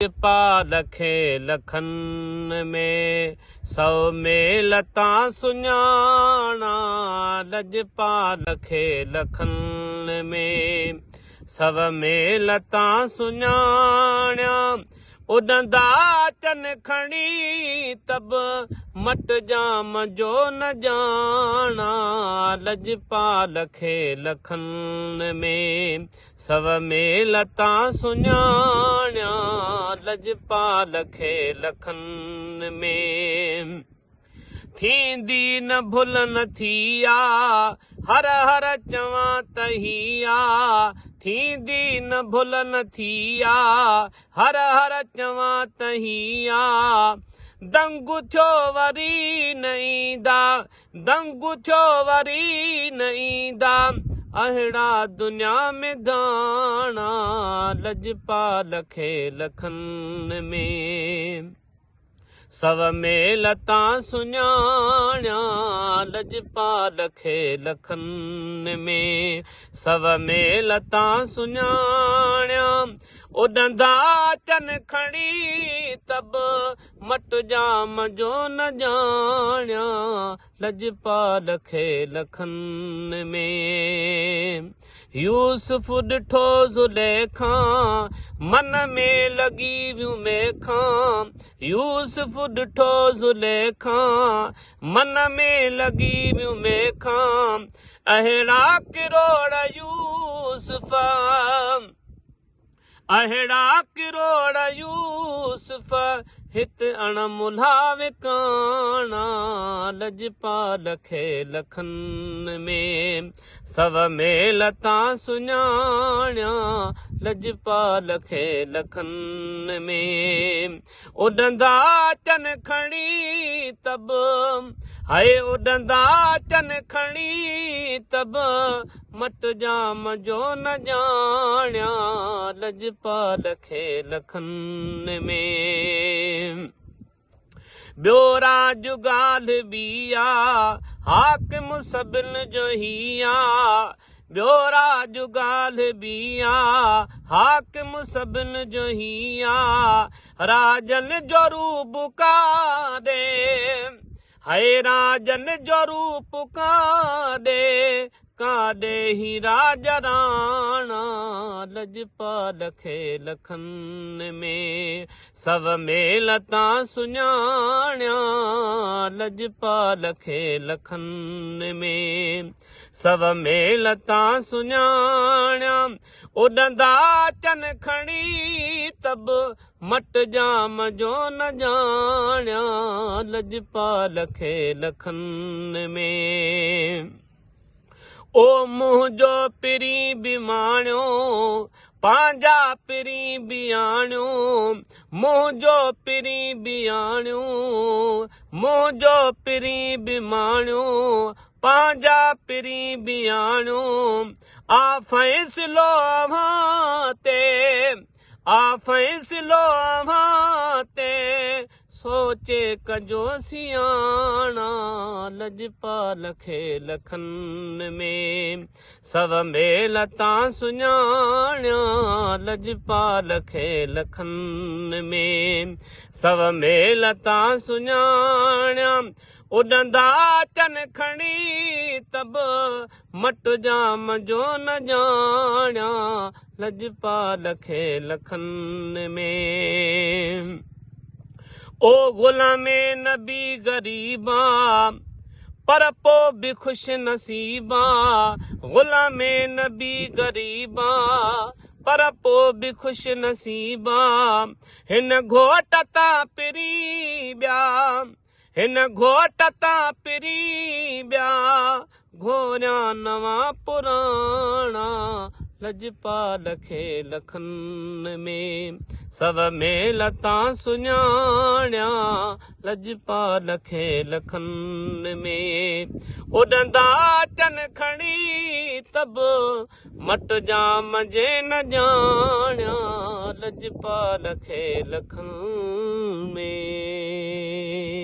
पाल खे लखन में सौ मेल तां सुञाणा लजपाल खे लखन में सव मेल तां सुञाणा उॾंदा अचन खणी तब मट जाम जो न ॼाणा लजपाल खे लखन में सव मेल तां सुञाणा लजपाल खे लखन में थींदी न भुल न थी आ हर हर चवां त ही आ थींदी न भुल न थी आ हर हर चवां त ही आ दंगु थियो वरी न ईंदा दंगु थियो वरी न ईंदा अहिड़ा दुनिया में दाणा लजपाल खे लखन में सव मेल तां सुञाणा लजपाल खे लखन में सव मेल तां सुञाणा उॾंदा अचन खणी तब मट जाम जो न ॼाणा लजपाल खे लखन में यूसुफ ॾिठो ज़ुलेखां मन में लॻी वियूं मेखां यूसुफ ॾिठो ज़ुलेखां मन में लॻी वियूं मेखां अहिड़ा किरोड़ यूसुफ अहिड़ा किरोड़ यूसुफ हित अणमुल्हा विकाणा लजपाल खे लखन में सव मेल तां सुञाणा लजपाल खे लखन में उॾंदा अचन खणी तब हाय उॾंदा अचन खणी तब मट जाम जो न ॼाणा लजपाल खे लखन में ॿियो राज ॻाल्हि ॿी आ हाकिम सभिनि जो ही आ ॿियो राज ॻाल्हि ॿी आ हाकिम सभिनि जो ही आ राजन जो रूप काॾे हाय राजन जो रूप काॾे ही राज राणा लजपाल खे लखन में सव मेल तां सुञाणा लजपाल खे लखन में सव मेल तां सुञाणा उॾंदा अचन खणी तब मट जाम जो न ॼाणा लजपाल खे लखन में ओ मुंहिंजो पिरी बि माणियो पंहिंजा पिरी बि आणियो मुंहिंजो पिरी बि आणियो मुंहिंजो पिरी बि माणियो पंहिंजा पिरी बि आणियो आ फ़ैसिलो अव्हां ते सोचे कजो सियाणा लजपाल खे लखन में सव मेल तां सुञाणा लजपाल खे लखन में सव मेल तां सुञाणा उॾंदा अचन खणी तब मट जाम जो न ॼाणा लजपाल खे लखन में ओ ग़ुलामे नबी ग़रीबा पर पोइ बि ख़ुशि नसीबा ग़ुलामे नबी ग़रीबा पर पोइ बि ख़ुशि नसीबा हिन घोट तां पिरी ॿिया हिन घोट तां पिरी ॿिया घोरिया नवां पुराणा लजपाल खे लखन में सव मेल तां सुञाणा लजपाल खे लखन में उॾंदा अचन खणी तब मट जाम जे न ॼाणा लजपाल खे लखन में